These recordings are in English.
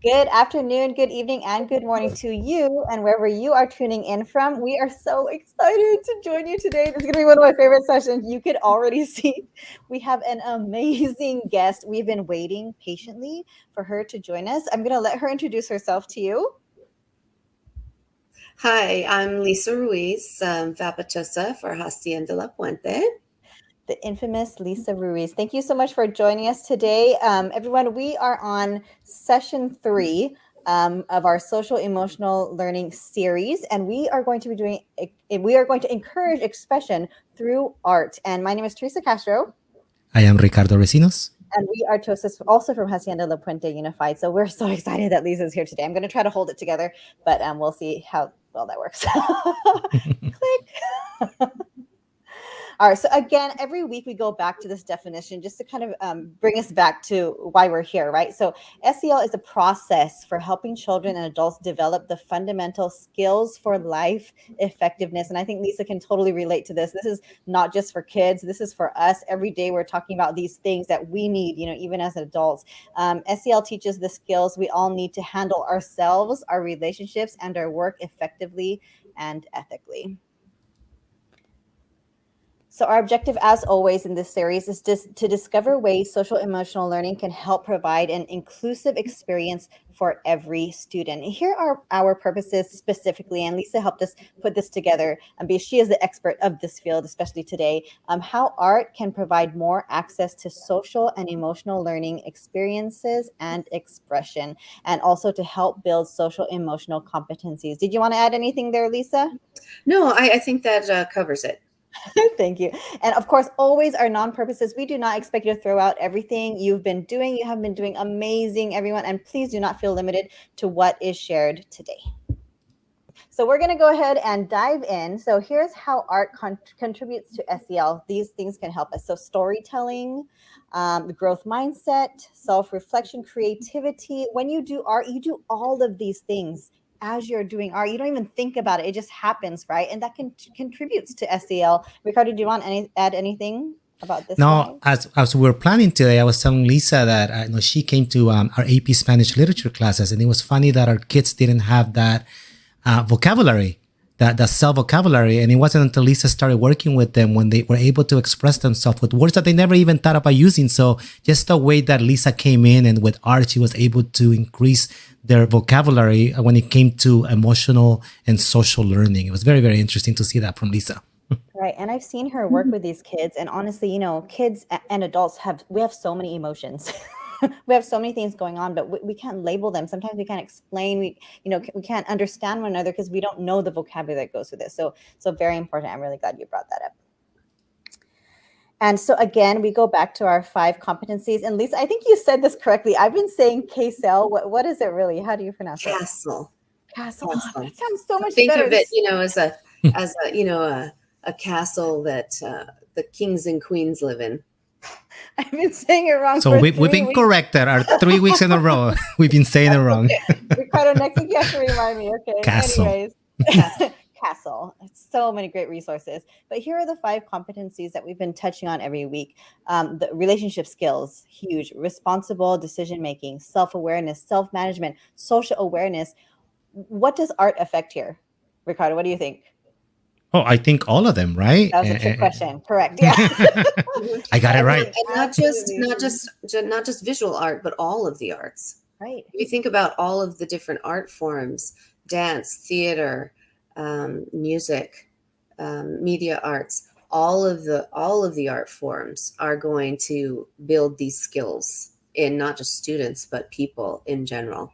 Good afternoon, good evening, and good morning to you, and wherever you are tuning in from. We are so excited to join you today. This is going to be one of my favorite sessions. You could already see we have an amazing guest. We've been waiting patiently for her to join us. I'm going to let her introduce herself to you. Hi, I'm Lisa Ruiz, Vapatosa for Hacienda La Puente. The infamous Lisa Ruiz. Thank you so much for joining us today. Everyone, we are on session 3 of our social emotional learning series, and we are going to encourage expression through art. And my name is Teresa Castro. I am Ricardo Recinos. And we are Tosas, also from Hacienda La Puente Unified. So we're so excited that Lisa's here today. I'm going to try to hold it together, but we'll see how well that works. Click. All right. So again, every week we go back to this definition just to kind of bring us back to why we're here, right? So SEL is a process for helping children and adults develop the fundamental skills for life effectiveness. And I think Lisa can totally relate to this. This is not just for kids. This is for us. Every day we're talking about these things that we need, even as adults. SEL teaches the skills we all need to handle ourselves, our relationships, and our work effectively and ethically. So our objective, as always in this series, is just to discover ways social emotional learning can help provide an inclusive experience for every student. Here are our purposes specifically, and Lisa helped us put this together because she is the expert of this field, especially today. How art can provide more access to social and emotional learning experiences and expression, and also to help build social emotional competencies. Did you want to add anything there, Lisa? No, I think that covers it. Thank you. And of course, always our non-purposes. We do not expect you to throw out everything you've been doing. You have been doing amazing, everyone. And please do not feel limited to what is shared today. So we're going to go ahead and dive in. So here's how art contributes to SEL. These things can help us. So storytelling, growth mindset, self-reflection, creativity. When you do art, you do all of these things as you're doing art. You don't even think about it. It just happens, right? And that contributes to SEL. Ricardo, do you want to add anything about this? No, as we were planning today, I was telling Lisa that she came to our AP Spanish literature classes, and it was funny that our kids didn't have that vocabulary, that self vocabulary. And it wasn't until Lisa started working with them when they were able to express themselves with words that they never even thought about using. So just the way that Lisa came in and with art, she was able to increase their vocabulary when it came to emotional and social learning. It was very, very interesting to see that from Lisa. Right. And I've seen her work with these kids, and honestly, kids and adults we have so many emotions. We have so many things going on, but we can't label them. Sometimes we can't explain. We can't understand one another because we don't know the vocabulary that goes with it. So very important. I'm really glad you brought that up. And so again, we go back to our 5 competencies. And Lisa, I think you said this correctly. I've been saying CASEL. What is it really? How do you pronounce it? Castle. Castle. That sounds so much Think better. of it, as a castle that the kings and queens live in. I've been saying it wrong. So we've been corrected. Our 3 weeks in a row, we've been saying it wrong. Ricardo, next week you have to remind me. Okay. Castle. Anyways. Castle. So many great resources. But here are the 5 competencies that we've been touching on every week. The relationship skills, huge. Responsible decision making, self-awareness, self-management, social awareness. What does art affect here? Ricardo, what do you think? Oh, I think all of them, right? That was a trick question. Correct. Yeah. I got it right. And not just visual art, but all of the arts. Right. If you think about all of the different art forms, dance, theater, music, media arts, all of the art forms are going to build these skills in not just students, but people in general.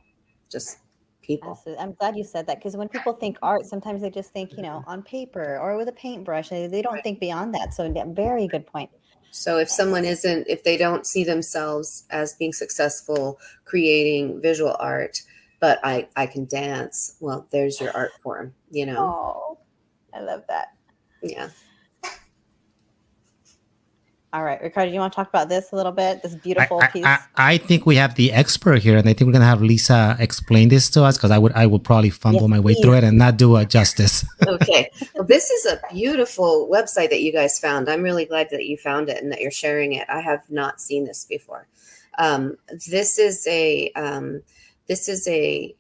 Just people. Absolutely. I'm glad you said that, because when people think art, sometimes they just think, on paper or with a paintbrush. They don't think beyond that. So very good point. So if they don't see themselves as being successful creating visual art, but I can dance, well, there's your art form, Oh, I love that. Yeah. All right, Ricardo, do you want to talk about this a little bit? This beautiful piece. I think we have the expert here, and I think we're gonna have Lisa explain this to us, because I would probably fumble my way through it and not do it justice. Okay. Well, this is a beautiful website that you guys found. I'm really glad that you found it and that you're sharing it. I have not seen this before. This is This is a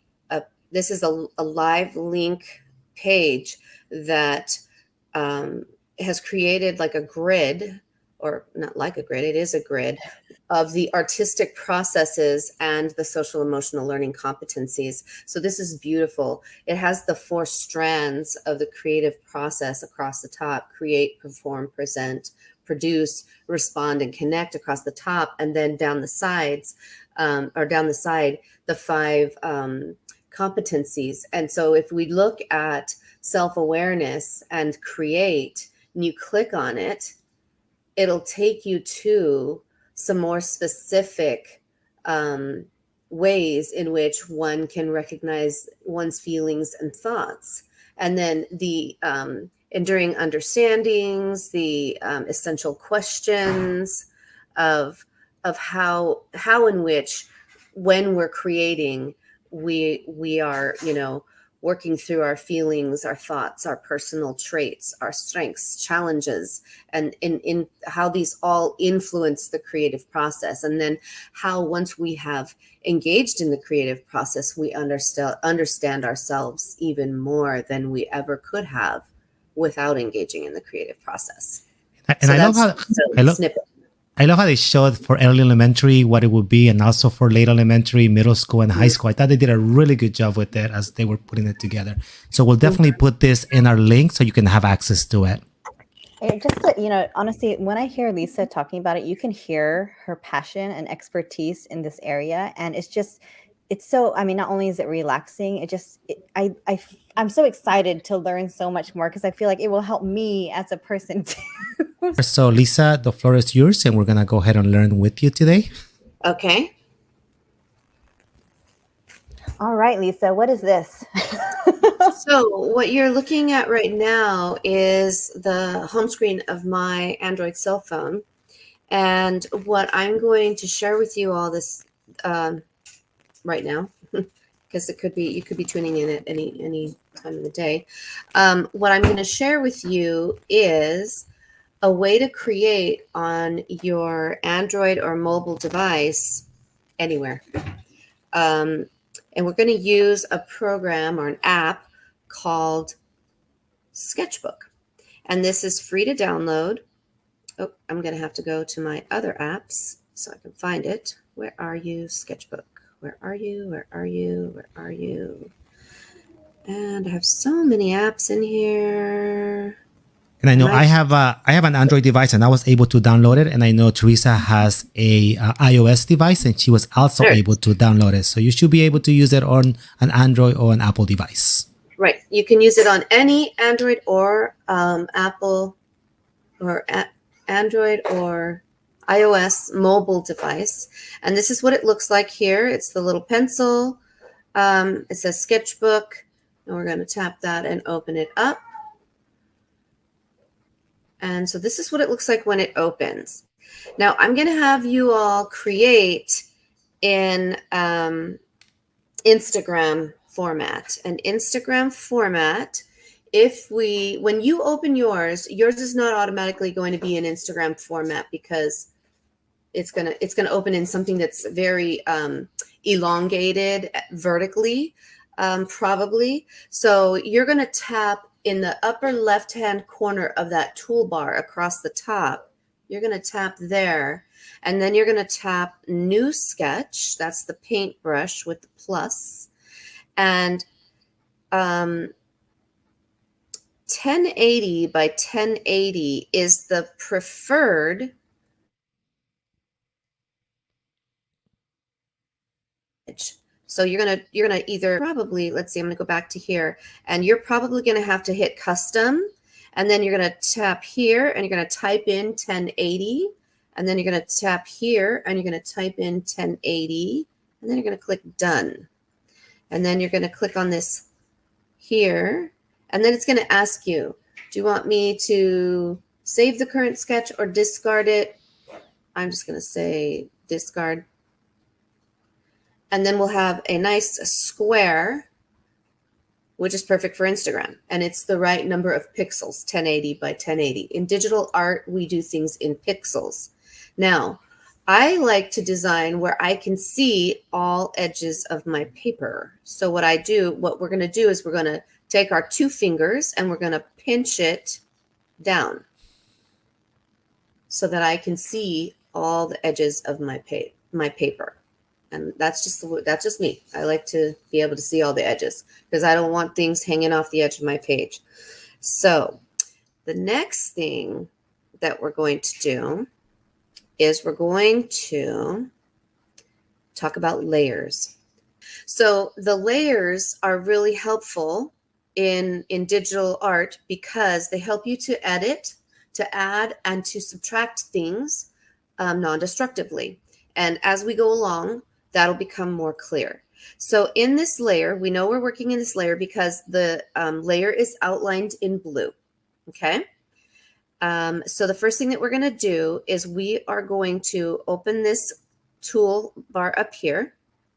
live link page that has created like a grid, or not like a grid, it is a grid of the artistic processes and the social emotional learning competencies. So this is beautiful. It has the 4 strands of the creative process across the top: create, perform, present, produce, respond, and connect across the top. And then down the sides, the 5 competencies. And so if we look at self-awareness and create, and you click on it, it'll take you to some more specific ways in which one can recognize one's feelings and thoughts. And then the enduring understandings, the essential questions of how in which, when we're creating, we are, working through our feelings, our thoughts, our personal traits, our strengths, challenges, and in how these all influence the creative process. And then how, once we have engaged in the creative process, we understand ourselves even more than we ever could have without engaging in the creative process. And So I love how that's a I love snippet. I love how they showed for early elementary what it would be, and also for late elementary, middle school, and high school. I thought they did a really good job with it as they were putting it together. So we'll definitely put this in our link so you can have access to it. Honestly, when I hear Lisa talking about it, you can hear her passion and expertise in this area. And it's so, not only is it relaxing, I'm so excited to learn so much more, because I feel like it will help me as a person too. So Lisa, the floor is yours, and we're going to go ahead and learn with you today. Okay. All right, Lisa, what is this? So what you're looking at right now is the home screen of my Android cell phone. And what I'm going to share with you all this right now, because you could be tuning in at any time of the day. What I'm going to share with you is a way to create on your Android or mobile device anywhere. And we're going to use a program or an app called Sketchbook. And this is free to download. Oh, I'm going to have to go to my other apps so I can find it. Where are you, Sketchbook? Where are you? Where are you? Where are you? And I have so many apps in here. And I know I have an Android device, and I was able to download it. And I know Teresa has a iOS device, and she was also able to download it. So you should be able to use it on an Android or an Apple device. Right. You can use it on any Android or Apple or Android or iOS mobile device. And this is what it looks like here. It's the little pencil. It says Sketchbook. And we're going to tap that and open it up. And so this is what it looks like when it opens. Now I'm going to have you all create in Instagram format. An Instagram format, when you open yours is not automatically going to be in Instagram format, because it's going to open in something that's very elongated vertically, probably. So you're going to tap in the upper left-hand corner of that toolbar across the top. You're going to tap there, and then you're going to tap New Sketch. That's the paintbrush with the plus. And 1080 by 1080 is the preferred image. So you're gonna either probably, let's see, I'm gonna go back to here, and you're probably gonna have to hit custom, and then you're gonna tap here, and you're gonna type in 1080, and then you're gonna tap here, and you're gonna type in 1080, and then you're gonna click done, and then you're gonna click on this here, and then it's gonna ask you, do you want me to save the current sketch or discard it? I'm just gonna say discard. And then we'll have a nice square, which is perfect for Instagram. And it's the right number of pixels, 1080 by 1080. In digital art, we do things in pixels. Now, I like to design where I can see all edges of my paper. So what we're going to do is we're going to take our 2 fingers and we're going to pinch it down so that I can see all the edges of my paper. And that's just me. I like to be able to see all the edges because I don't want things hanging off the edge of my page. So the next thing that we're going to do is we're going to talk about layers. So the layers are really helpful in digital art because they help you to edit, to add, and to subtract things non-destructively. And as we go along, that'll become more clear. So in this layer, we know we're working in this layer because the layer is outlined in blue. Okay. So the first thing that we're going to do is we are going to open this tool bar up here.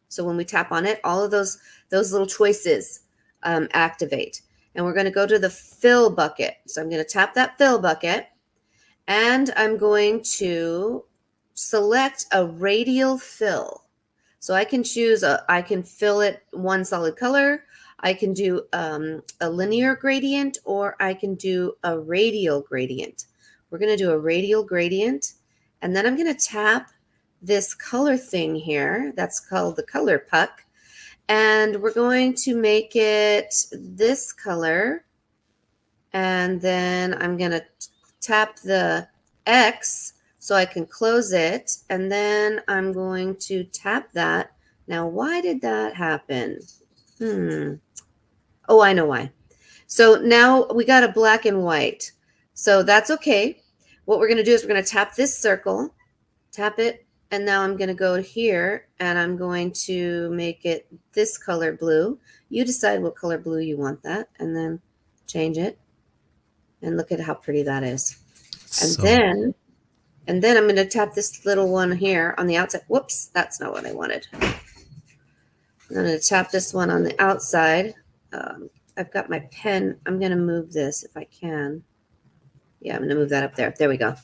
So when we tap on it, all of those little choices activate. And we're going to go to the fill bucket. So I'm going to tap that fill bucket and I'm going to select a radial fill. So I can choose, I can fill it one solid color. I can do a linear gradient or I can do a radial gradient. We're going to do a radial gradient. And then I'm going to tap this color thing here. That's called the color puck. And we're going to make it this color. And then I'm going to tap the X so I can close it. And then I'm going to tap that. Now, why did that happen? Oh, I know why. So now we got a black and white. So that's okay. What we're going to do is we're going to tap this circle, tap it, and now I'm going to go here and I'm going to make it this color blue. You decide what color blue you want that and then change it. And look at how pretty that is. And then I'm going to tap this little one here on the outside. Whoops, that's not what I wanted. I'm going to tap this one on the outside. I've got my pen. I'm going to move this if I can. Yeah, I'm going to move that up there. There we go.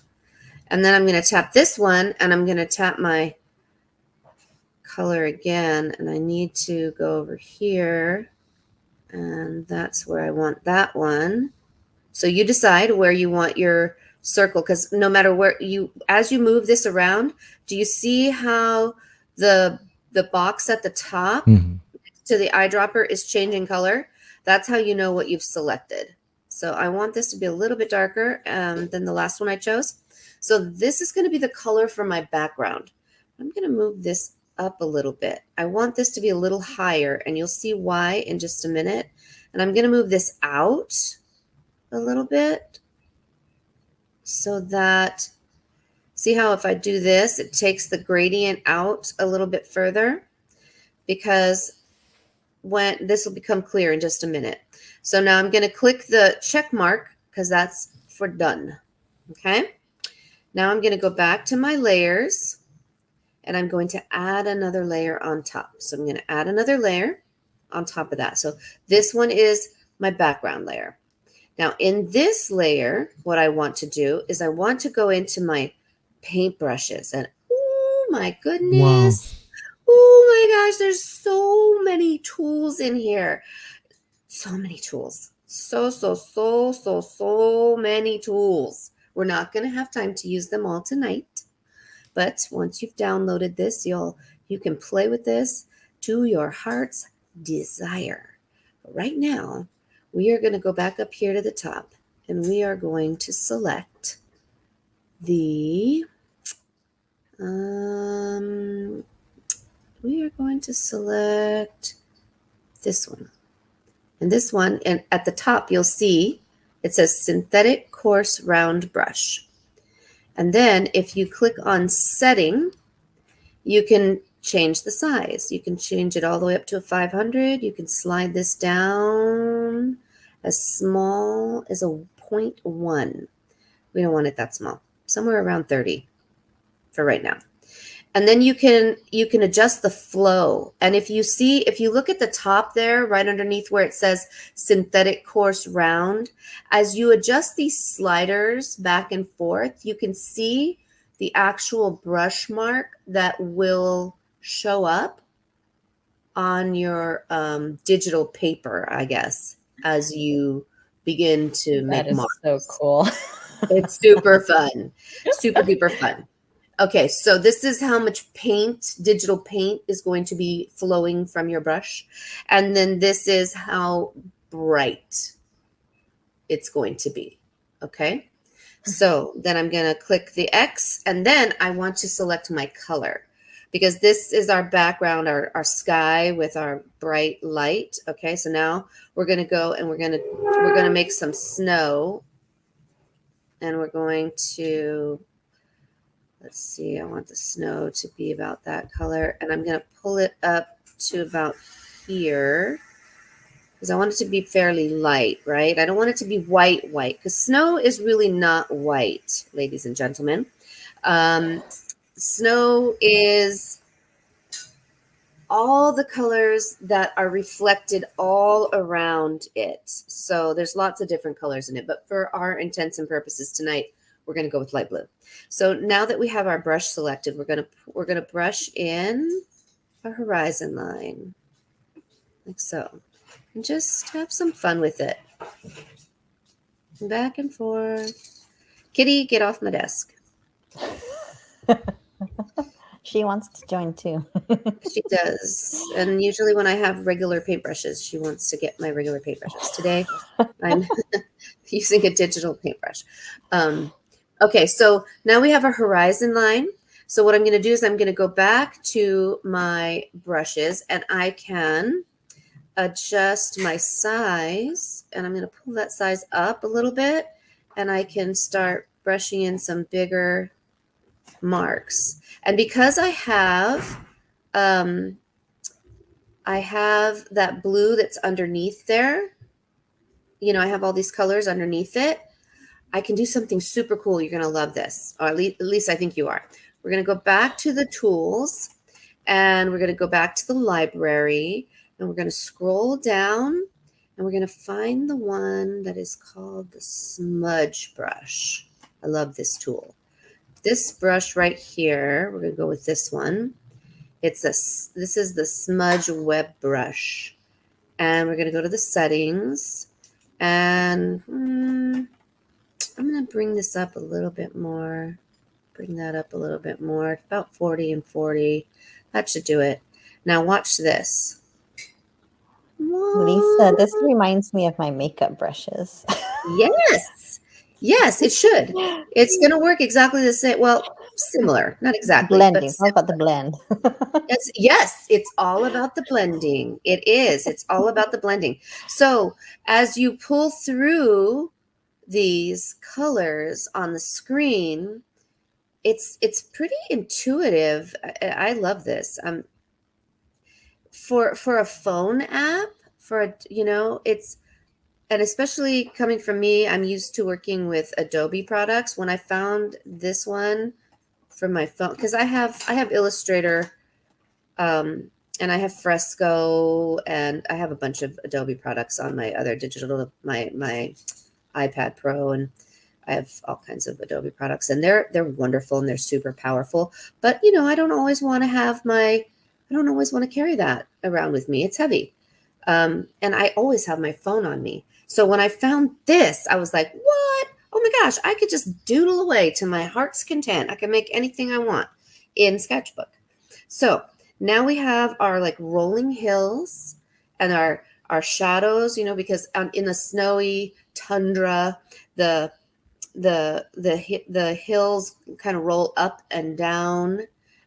And then I'm going to tap this one and I'm going to tap my color again. And I need to go over here. And that's where I want that one. So you decide where you want your circle, because no matter where as you move this around, do you see how the box at the top to the eyedropper is changing color? That's how you know what you've selected. So I want this to be a little bit darker than the last one I chose. So this is going to be the color for my background. I'm going to move this up a little bit. I want this to be a little higher, and you'll see why in just a minute. And I'm going to move this out a little bit so that, see how if I do this, it takes the gradient out a little bit further, because when this will become clear in just a minute. So now I'm going to click the check mark because that's for done. Okay. Now I'm going to go back to my layers and I'm going to add another layer on top. So I'm going to add another layer on top of that. So this one is my background layer. Now in this layer, what I want to do is I want to go into my paintbrushes and oh my goodness. Wow. Oh my gosh, there's so many tools in here. So many tools. So many tools. We're not going to have time to use them all tonight. But once you've downloaded this, you can play with this to your heart's desire. But right now, we are going to go back up here to the top and we are going to select the we are going to select this one. And this one, and at the top, you'll see it says synthetic coarse round brush. And then if you click on setting, you can change the size. You can change it all the way up to a 500. You can slide this down as small as a 0.1. We don't want it that small. Somewhere around 30 for right now. And then you can adjust the flow. And if you look at the top there, right underneath where it says synthetic coarse round, as you adjust these sliders back and forth, you can see the actual brush mark that will show up on your digital paper, I guess, as you begin to That make is marks. so cool. It's super fun, super duper fun. Okay, so this is how much paint, digital paint, is going to be flowing from your brush. And then this is how bright it's going to be. Okay, so then I'm going to click the X, and then I want to select my color, because this is our background, our sky with our bright light. Okay, so now we're going to go and we're going to make some snow, and we're going to, let's see, I want the snow to be about that color, and I'm going to pull it up to about here because I want it to be fairly light, right? I don't want it to be white, because snow is really not white, ladies and gentlemen. Snow is all the colors that are reflected all around it. So there's lots of different colors in it, but for our intents and purposes tonight, we're going to go with light blue. So now that we have our brush selected, we're going to brush in a horizon line like so, and just have some fun with it. Back and forth. Kitty, get off my desk. She wants to join too. She does. And usually when I have regular paintbrushes, she wants to get my regular paintbrushes. Today, I'm using a digital paintbrush. Okay, so now we have our horizon line. So what I'm going to do is I'm going to go back to my brushes, and I can adjust my size, and I'm going to pull that size up a little bit, and I can start brushing in some bigger marks. And because I have that blue that's underneath there, you know, I have all these colors underneath it, I can do something super cool. You're going to love this, or at least I think you are. We're going to go back to the tools, and we're going to go back to the library, and we're going to scroll down, and we're going to find the one that is called the smudge brush. I love this tool. This brush right here, we're going to go with this one. This is the smudge web brush. And we're going to go to the settings, and I'm going to bring this up a little bit more. Bring that up a little bit more, about 40 and 40. That should do it. Now watch this. Lisa, this reminds me of my makeup brushes. Yes. Yes, it should. It's going to work exactly the same. Well, similar, not exactly. Blending. How about the blend? Yes, it's all about the blending. It is. It's all about the blending. So as you pull through these colors on the screen, it's pretty intuitive. I love this. For a phone app, it's, and especially coming from me, I'm used to working with Adobe products. When I found this one for my phone, because I have Illustrator, and I have Fresco, and I have a bunch of Adobe products on my other digital, my iPad Pro, and I have all kinds of Adobe products, and they're wonderful and they're super powerful. But I don't always want to carry that around with me. It's heavy, and I always have my phone on me. So when I found this, I was like, what? Oh my gosh, I could just doodle away to my heart's content. I can make anything I want in Sketchbook. So now we have our like rolling hills and our shadows, because in the snowy tundra, the hills kind of roll up and down.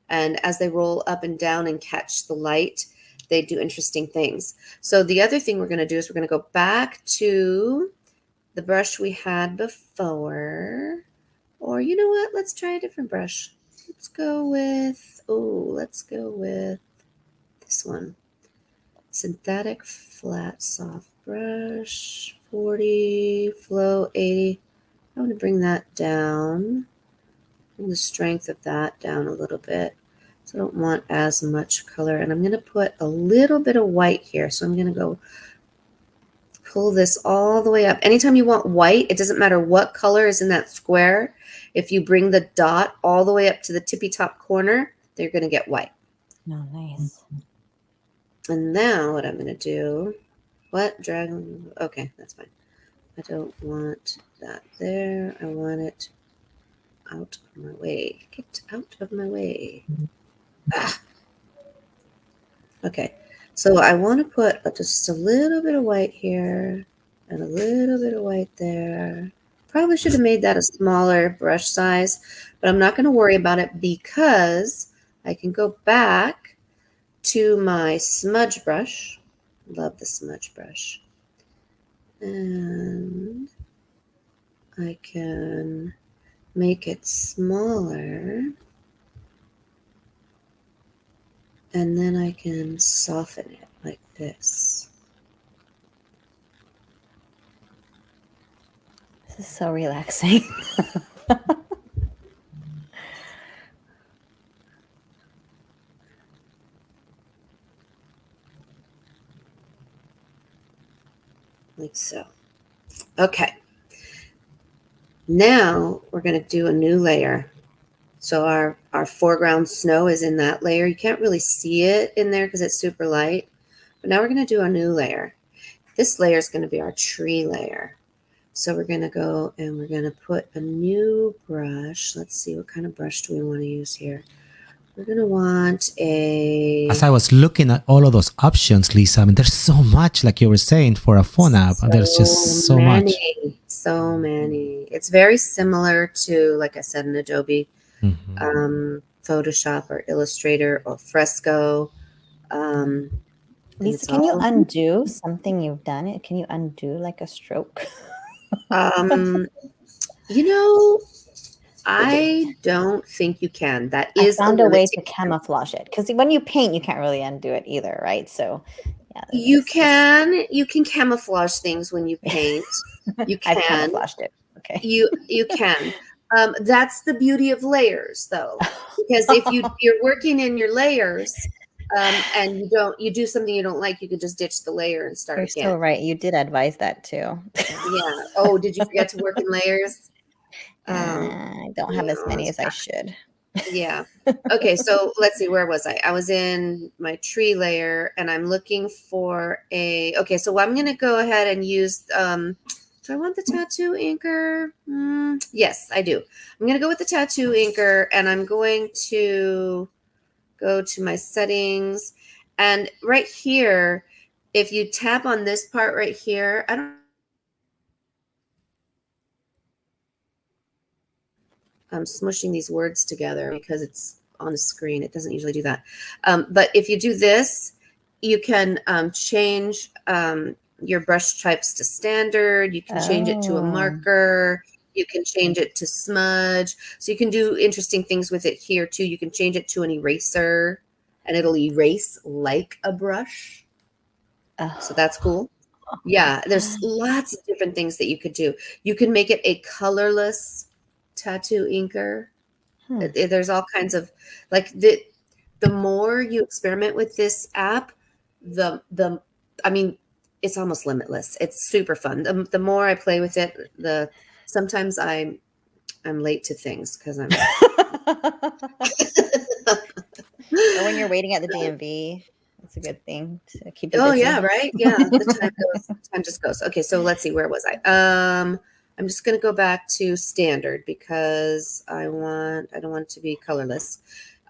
And as they roll up and down and catch the light, they do interesting things. So the other thing we're going to do is we're going to go back to the brush we had before. Or you know what? Let's try a different brush. Let's go with this one. Synthetic flat soft brush, 40, flow 80. I want to bring that down. Bring the strength of that down a little bit. So I don't want as much color. And I'm going to put a little bit of white here. So I'm going to go pull this all the way up. Anytime you want white, it doesn't matter what color is in that square. If you bring the dot all the way up to the tippy top corner, they're going to get white. Oh, nice. And now what I'm going to do, dragon? Okay, that's fine. I don't want that there. I want it out of my way. Get out of my way. Ah. Okay, so I want to put just a little bit of white here and a little bit of white there. Probably should have made that a smaller brush size, but I'm not going to worry about it because I can go back to my smudge brush. Love the smudge brush. And I can make it smaller. And then I can soften it like this. This is so relaxing. Like so. Okay. Now we're going to do a new layer. So our foreground snow is in that layer. You can't really see it in there because it's super light. But now we're going to do a new layer. This layer is going to be our tree layer. So we're going to go and we're going to put a new brush. Let's see, what kind of brush do we want to use here? We're going to want a... As I was looking at all of those options, Lisa, I mean, there's so much, like you were saying, for a phone app. There's just so much. So many. It's very similar to, like I said, an Adobe Photoshop or Illustrator or Fresco. Lisa, can you undo something you've done? Can you undo like a stroke? You know, I don't think you can. That is I found a way to camouflage it because when you paint, you can't really undo it either, right? So, yeah, you can camouflage things when you paint. You can. I've camouflaged it. Okay. You can. That's the beauty of layers, though, because if you're working in your layers. And you do something you don't like, you could just ditch the layer and start again. You're so right. You did advise that too. Yeah. Oh, did you forget to work in layers? I don't have as many as I should. Yeah. Okay. So let's see. Where was I? I was in my tree layer, and I'm looking for a. Okay. So I'm going to go ahead and use. Do I want the tattoo inker? Yes, I do. I'm going to go with the tattoo inker, and I'm going to go to my settings, and right here, if you tap on this part right here, I'm smushing these words together because it's on the screen. It doesn't usually do that. But if you do this, you can change your brush types to standard. You can change it to a marker. You can change it to smudge. So you can do interesting things with it here too. You can change it to an eraser and it'll erase like a brush. So that's cool. Yeah, there's lots of different things that you could do. You can make it a colorless tattoo inker. There's all kinds of, like, the more you experiment with this app, I mean, it's almost limitless. It's super fun. The more I play with it, sometimes I'm late to things because I'm. Or when you're waiting at the DMV, it's a good thing to keep. Oh busy. Yeah, right. Yeah, the time just goes. Okay, so let's see. Where was I? I'm just going to go back to standard because I don't want it to be colorless.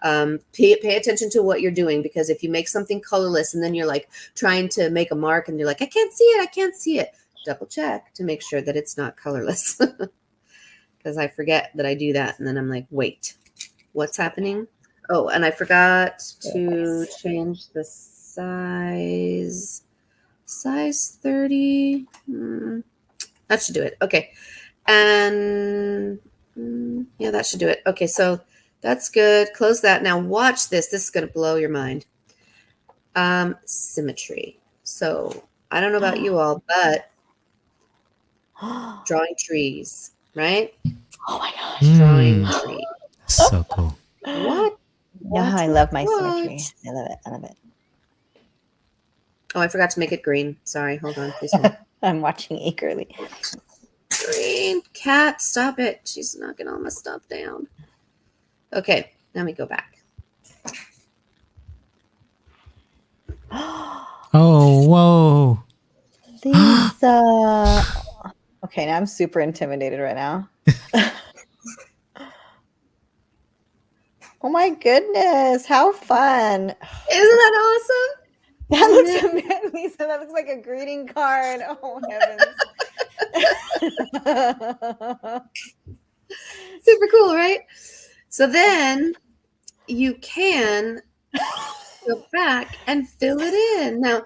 Pay attention to what you're doing, because if you make something colorless and then you're like trying to make a mark and you're like, I can't see it. Double check to make sure that it's not colorless, because I forget that I do that. And then I'm like, wait, what's happening? Oh, and I forgot to change the size 30. That should do it. Okay. And yeah, that should do it. Okay. So that's good. Close that. Now watch this. This is going to blow your mind. Symmetry. So I don't know about you all, but drawing trees, right? Oh my gosh. Drawing trees. So cool. What? Yeah, I love my symmetry. I love it. Oh, I forgot to make it green. Sorry. Hold on, please. I'm watching eagerly. Green cat, stop it. She's knocking all my stuff down. Okay, let me go back. Oh, whoa. Lisa. Okay, now I'm super intimidated right now. Oh my goodness, how fun. Isn't that awesome? That looks amazing, Lisa. That looks like a greeting card. Oh heavens. Super cool, right? So then you can go back and fill it in. Now,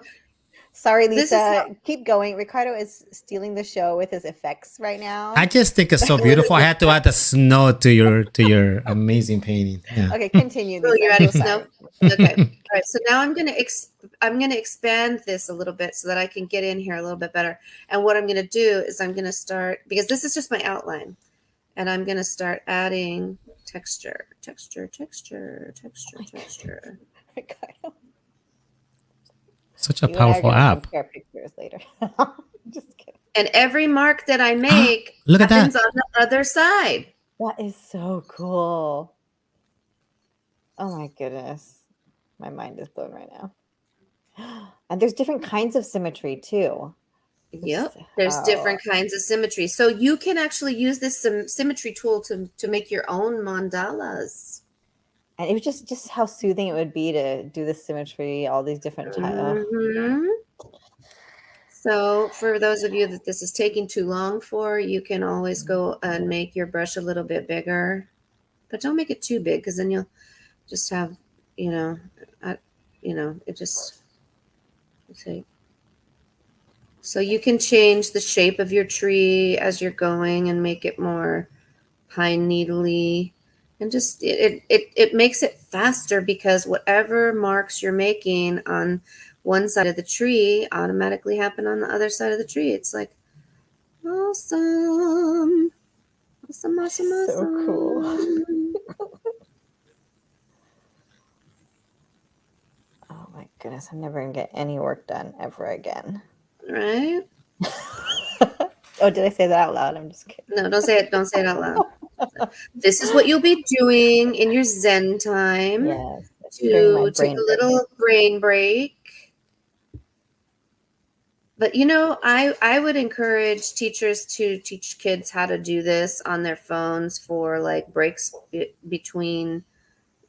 Sorry, This is Lisa. Keep going. Ricardo is stealing the show with his effects right now. I just think it's so beautiful. I had to add the snow to your amazing painting. Yeah. Okay, continue. Oh, Lisa. you're I'm adding so snow? sorry. Okay. All right. So now I'm gonna expand this a little bit so that I can get in here a little bit better. And what I'm gonna do is I'm gonna start, because this is just my outline, and I'm gonna start adding texture. Ricardo. Such a You and I are powerful gonna app. compare pictures later. Just kidding. And every mark that I make Look at that. happens on the other side. That is so cool. Oh my goodness. My mind is blown right now. And there's different kinds of symmetry too. Yep. There's different kinds of symmetry. So you can actually use this symmetry tool to make your own mandalas. And it was just how soothing it would be to do the symmetry, all these different types. Mhm. So for those of you that this is taking too long for, you can always go and make your brush a little bit bigger, but don't make it too big, because then you'll just have, it just, okay. So you can change the shape of your tree as you're going and make it more pine needly, and just it makes it faster, because whatever marks you're making on one side of the tree automatically happen on the other side of the tree. It's like awesome. So cool. Oh my goodness, I'm never gonna get any work done ever again. Right? Oh, did I say that out loud? I'm just kidding. No, don't say it. Don't say it out loud. This is what you'll be doing in your Zen time. Yes. To take a little brain break. But I would encourage teachers to teach kids how to do this on their phones for like breaks between,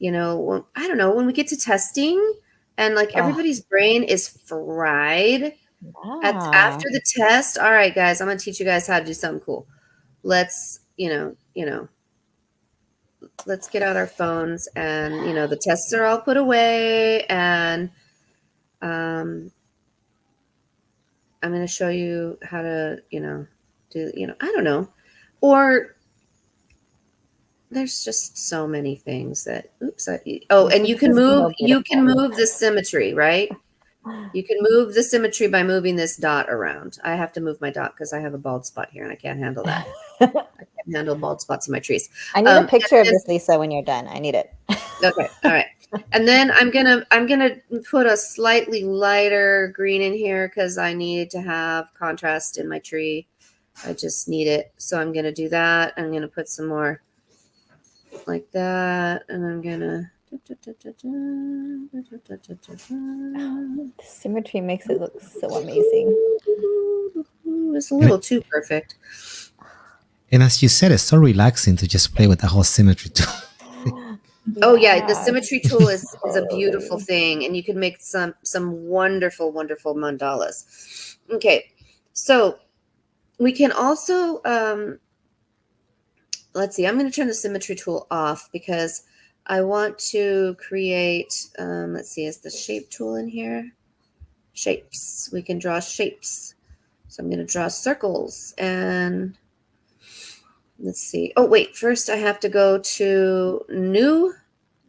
I don't know, when we get to testing and like everybody's brain is fried. After the test, all right, guys, I'm going to teach you guys how to do something cool. Let's, let's get out our phones, and, the tests are all put away, and I'm going to show you how to, do, I don't know. Or there's just so many things that, and you can move the symmetry, right? You can move the symmetry by moving this dot around. I have to move my dot because I have a bald spot here and I can't handle that. I can't handle bald spots in my trees. I need a picture of this, Lisa, when you're done. I need it. Okay. All right. And then I'm gonna put a slightly lighter green in here because I need to have contrast in my tree. I just need it. So I'm gonna do that. I'm gonna put some more like that, and I'm gonna. The symmetry makes it look so amazing. It's a little too perfect. And as you said, it's so relaxing to just play with the whole symmetry tool. Oh yeah, the symmetry tool is a beautiful thing, and you can make some wonderful mandalas. Okay, so we can also let's see. I'm going to turn the symmetry tool off because I want to create. Let's see, is the shape tool in here? Shapes. We can draw shapes. So I'm going to draw circles, and let's see. Oh wait, first I have to go to a new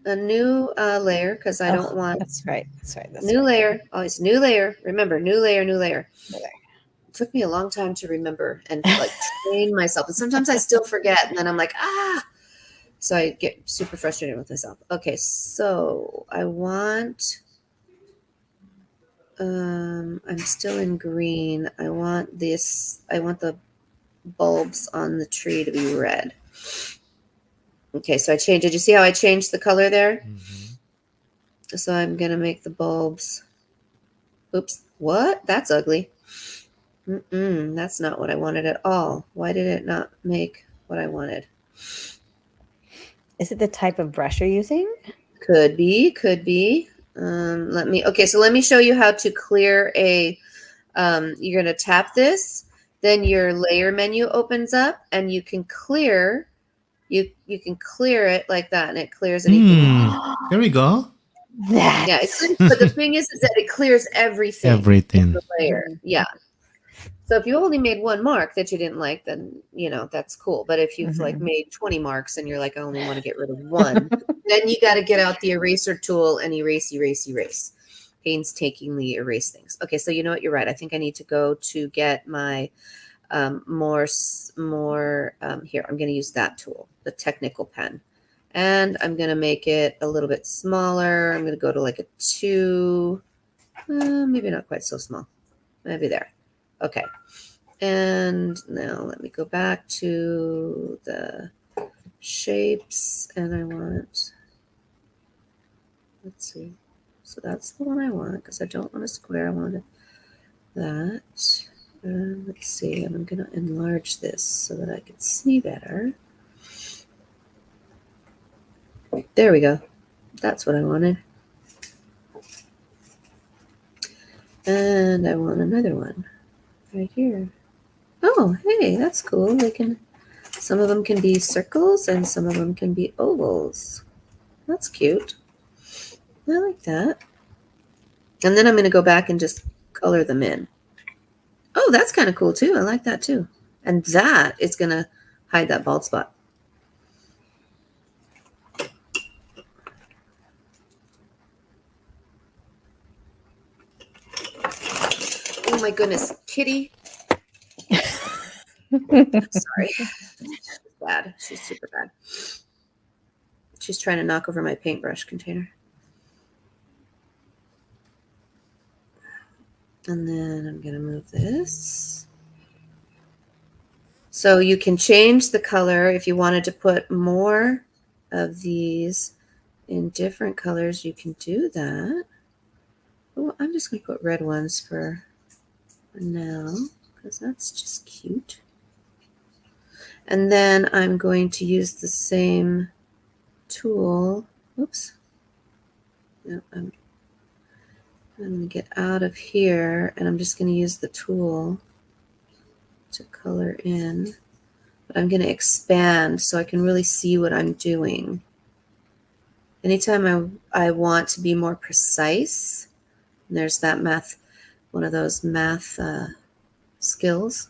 layer because I don't want. That's right. New layer. Always new layer. Remember, new layer. It took me a long time to remember and like train myself, and sometimes I still forget, and then I'm like, so I get super frustrated with myself. Okay, so I want. I'm still in green. I want this. I want the bulbs on the tree to be red. Okay, so I changed. Did you see how I changed the color there? So I'm going to make the bulbs. Oops. What? That's ugly. That's not what I wanted at all. Why did it not make what I wanted? Is it the type of brush you're using? Could be. Let me show you how to clear a, you're going to tap this, then your layer menu opens up and you can clear, you can clear it like that and it clears anything. There we go. Yeah, but the thing is that it clears everything. Everything. The layer. Yeah. So if you only made one mark that you didn't like, then, that's cool. But if you've like made 20 marks and you're like, I only want to get rid of one, then you got to get out the eraser tool and erase. Painstakingly erase things. Okay. So you know what? You're right. I think I need to go to get my more here. I'm going to use that tool, the technical pen. And I'm going to make it a little bit smaller. I'm going to go to like a 2, maybe not quite so small. Maybe there. Okay. And now let me go back to the shapes and I want, let's see. So that's the one I want because I don't want a square. I want that. Let's see. I'm going to enlarge this so that I can see better. There we go. That's what I wanted. And I want another one right here. Oh, hey, that's cool. Some of them can be circles and some of them can be ovals. That's cute. I like that. And then I'm going to go back and just color them in. Oh, that's kind of cool too. I like that too. And that is going to hide that bald spot. Oh my goodness, Kitty. Sorry. She's bad. She's super bad. She's trying to knock over my paintbrush container. And then I'm going to move this. So you can change the color if you wanted to put more of these in different colors. You can do that. Oh, I'm just going to put red ones for now because that's just cute. And then I'm going to use the same tool. Oops. No, I'm going to get out of here and I'm just going to use the tool to color in. But I'm going to expand so I can really see what I'm doing. Anytime I want to be more precise, and there's that one of those math skills.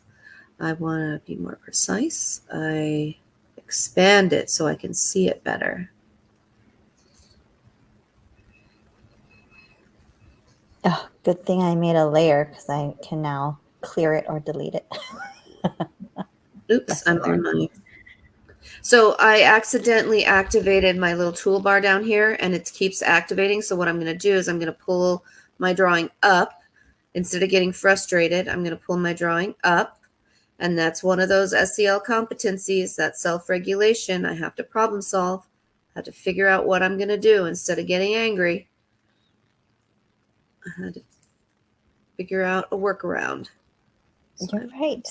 I want to be more precise. I expand it so I can see it better. Oh, good thing I made a layer because I can now clear it or delete it. Oops, I'm on my. So I accidentally activated my little toolbar down here and it keeps activating. So what I'm going to do is I'm going to pull my drawing up. Instead of getting frustrated, I'm going to pull my drawing up. And that's one of those SEL competencies, that self-regulation. I have to problem solve. I have to figure out what I'm going to do instead of getting angry. I had to figure out a workaround. You're right.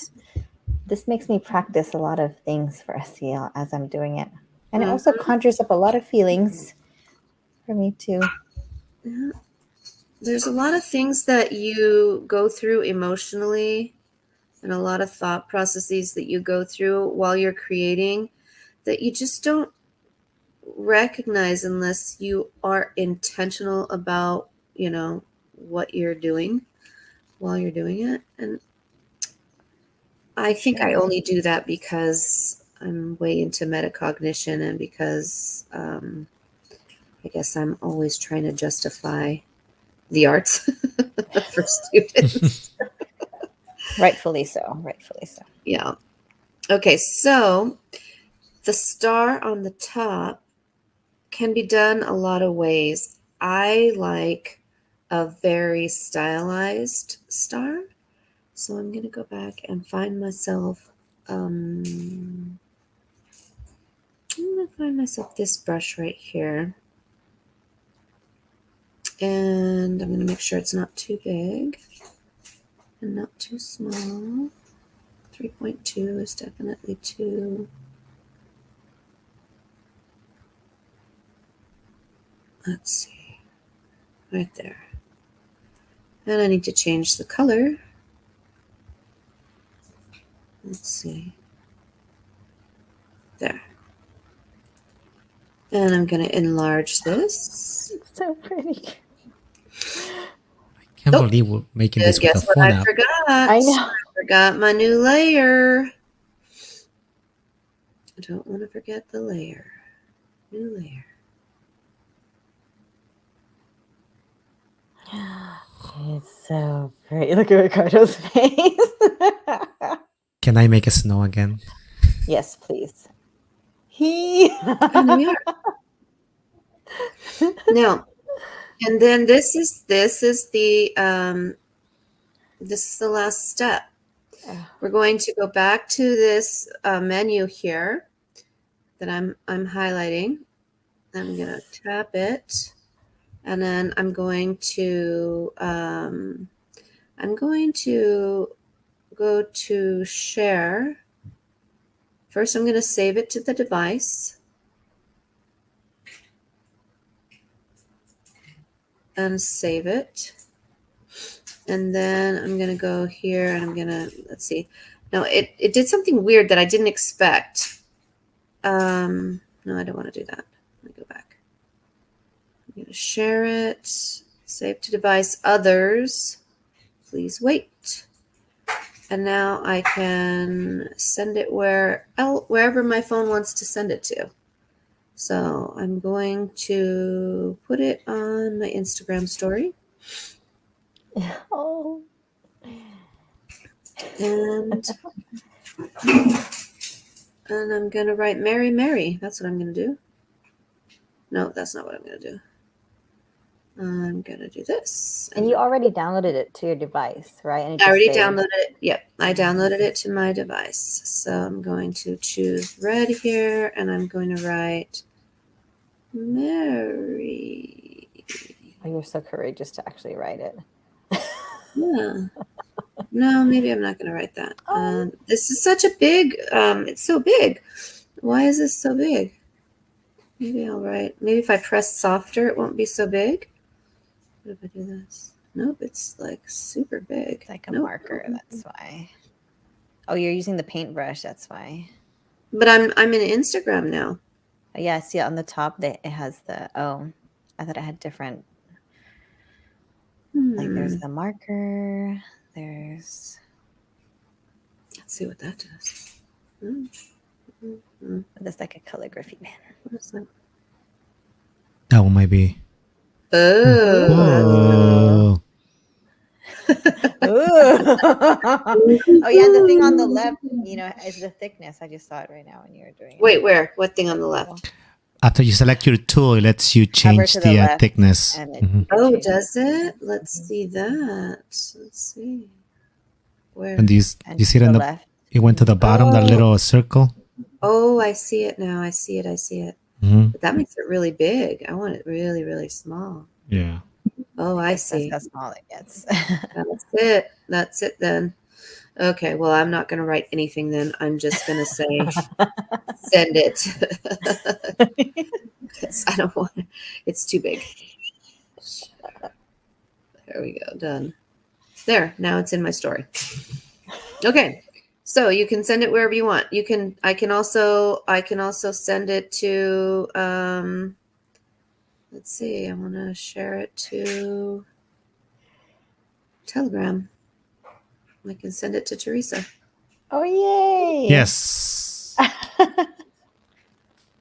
This makes me practice a lot of things for SEL as I'm doing it. And it also conjures up a lot of feelings for me too. Yeah. There's a lot of things that you go through emotionally and a lot of thought processes that you go through while you're creating that you just don't recognize unless you are intentional about, what you're doing while you're doing it. And I think I only do that because I'm way into metacognition and because I guess I'm always trying to justify the arts for students. Rightfully so. Yeah. Okay, so the star on the top can be done a lot of ways. I like a very stylized star. So I'm going to go back and find myself I'm gonna find myself this brush right here. And I'm gonna make sure it's not too big and not too small. 3.2 is definitely too. Let's see, right there. And I need to change the color. Let's see. There. And I'm going to enlarge this. It's so pretty. I can't believe we're making And this with a guess what phone I app. forgot? I know. I forgot my new layer. I don't want to forget the layer. New layer. It's so pretty. Look at Ricardo's face. Can I make a snow again? Yes, please. He. And we are. Now, and then this is the last step. We're going to go back to this menu here that I'm highlighting. I'm going to tap it, and then I'm going to go to share. First, I'm going to save it to the device. And save it. And then I'm going to go here and I'm going to, let's see. No, it did something weird that I didn't expect. No, I don't want to do that. Let me go back. I'm going to share it, save to device, others. Please wait. And now I can send it wherever my phone wants to send it to. So I'm going to put it on my Instagram story. Oh. And I'm going to write Mary, Mary. That's what I'm going to do. No, that's not what I'm going to do. I'm going to do this. And you already downloaded it to your device, right? And it I just already saves. downloaded it. Yep, I downloaded it to my device. So I'm going to choose red here, and I'm going to write Mary. Oh, you're so courageous to actually write it. Yeah. No, maybe I'm not going to write that. Oh. This is such a big, it's so big. Why is this so big? Maybe if I press softer, it won't be so big. What if I do this? Nope, it's like super big. It's like a Nope. marker, that's why. Oh, you're using the paintbrush, that's why. But I'm in Instagram now. Oh, yeah, I see it on the top that it has the, I thought it had different, like there's the marker, there's. Let's see what that does. That's like a calligraphy pen. What is that? That one might be. Oh. Oh yeah, and the thing on the left, is the thickness. I just saw it right now when you were doing it. Wait, where? What thing on the left? After you select your tool, it lets you change to the the left, thickness. and it- Mhm. Oh, does it? Let's see that. Let's see. Where? And you see it to on the the. left. It went to the bottom, that Oh. little circle. Oh, I see it now. I see it. Mhm. But that makes it really big. I want it really, really small. Yeah. Oh, I see. That's how small it gets. That's it then. Okay, well, I'm not going to write anything then. I'm just going to say, send it. 'Cause I don't want it. It's too big. There we go. Done. There. Now it's in my story. Okay. So you can send it wherever you want. I can also send it to, let's see, I want to share it to Telegram. I can send it to Teresa. Oh yay! Yes.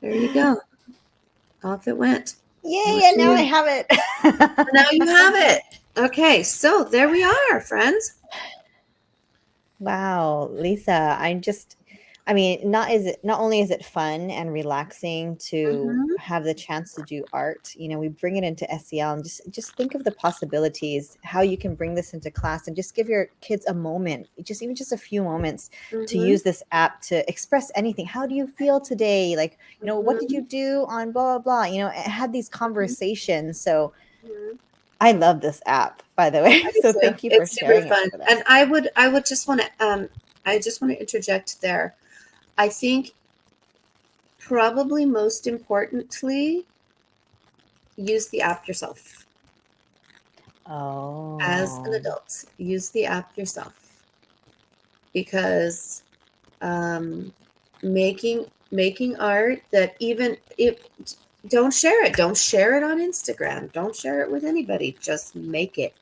There you go. Off it went. Yay! And now I have it. Now you have it. Okay, so there we are, friends. Wow, Lisa, I mean, not only is it fun and relaxing to have the chance to do art, we bring it into SEL and just think of the possibilities, how you can bring this into class and just give your kids a moment, even just a few moments to use this app to express anything. How do you feel today? Like, what did you do on blah, blah, blah, had these conversations. So I love this app, by the way. So thank you for sharing super fun. it with us. And I would just want to, I just want to interject there. I think probably most importantly, use the app yourself. Oh. As an adult, use the app yourself, because making art that even if don't share it on Instagram, don't share it with anybody, just make it.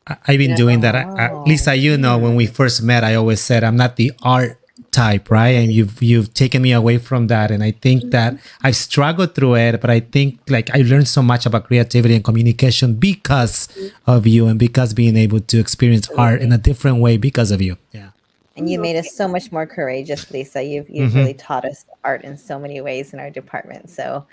I've been doing that. Lisa, when we first met, I always said I'm not the art type, right? And you've taken me away from that, and I think that I've struggled through it, but I think like I learned so much about creativity and communication because of you, and because being able to experience art in a different way because of you. Yeah. And you made us so much more courageous, Lisa. You've really taught us art in so many ways in our department. So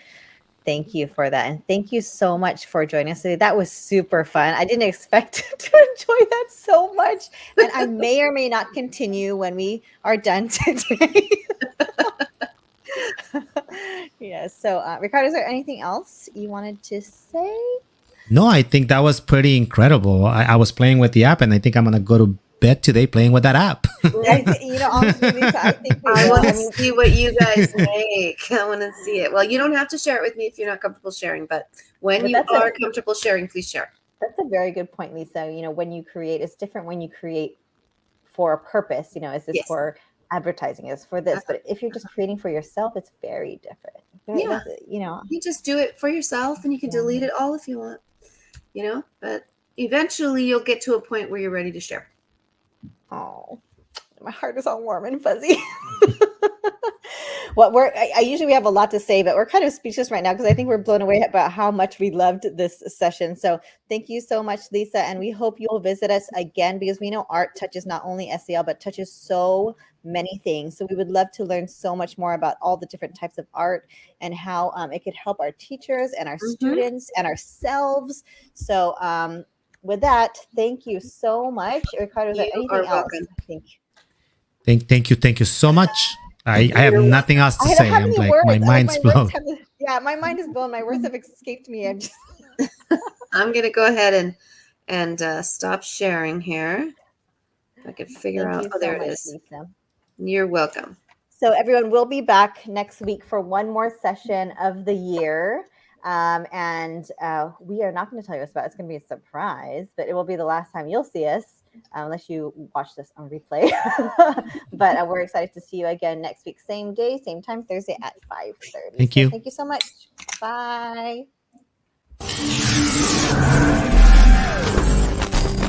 thank you for that. And thank you so much for joining us today. That was super fun. I didn't expect to enjoy that so much. And I may or may not continue when we are done today. Yeah. So, Ricardo, is there anything else you wanted to say? No, I think that was pretty incredible. I was playing with the app, and I think I'm going to go to bed today playing with that app. Honestly, Lisa, I think I want to see what you guys make. I want to see it. Well, you don't have to share it with me if you're not comfortable sharing, but when you are comfortable sharing, please share. That's a very good point, Lisa. When you create, it's different when you create for a purpose. Is this for advertising? Is for this? But if you're just creating for yourself, it's very different. You just do it for yourself, and you can delete it all if you want. But eventually you'll get to a point where you're ready to share. Oh, my heart is all warm and fuzzy. Well, I usually have a lot to say, but we're kind of speechless right now because I think we're blown away about how much we loved this session. So thank you so much, Lisa. And we hope you'll visit us again, because we know art touches not only SEL, but touches so many things. So we would love to learn so much more about all the different types of art and how it could help our teachers and our students and ourselves. So with that, thank you so much. Ricardo, is there anything else? Thank you so much. I have nothing else to say. I'm like, my mind's blown. My mind is blown. My words have escaped me. I'm going to go ahead and stop sharing here. If I could figure out. Oh, there it is. Lisa. You're welcome. So everyone, will be back next week for one more session of the year. And we are not going to tell you about it. It's going to be a surprise, but it will be the last time you'll see us. Unless you watch this on replay. But we're excited to see you again next week. Same day, same time, Thursday at 5:30. Thank you. Thank you so much. Bye.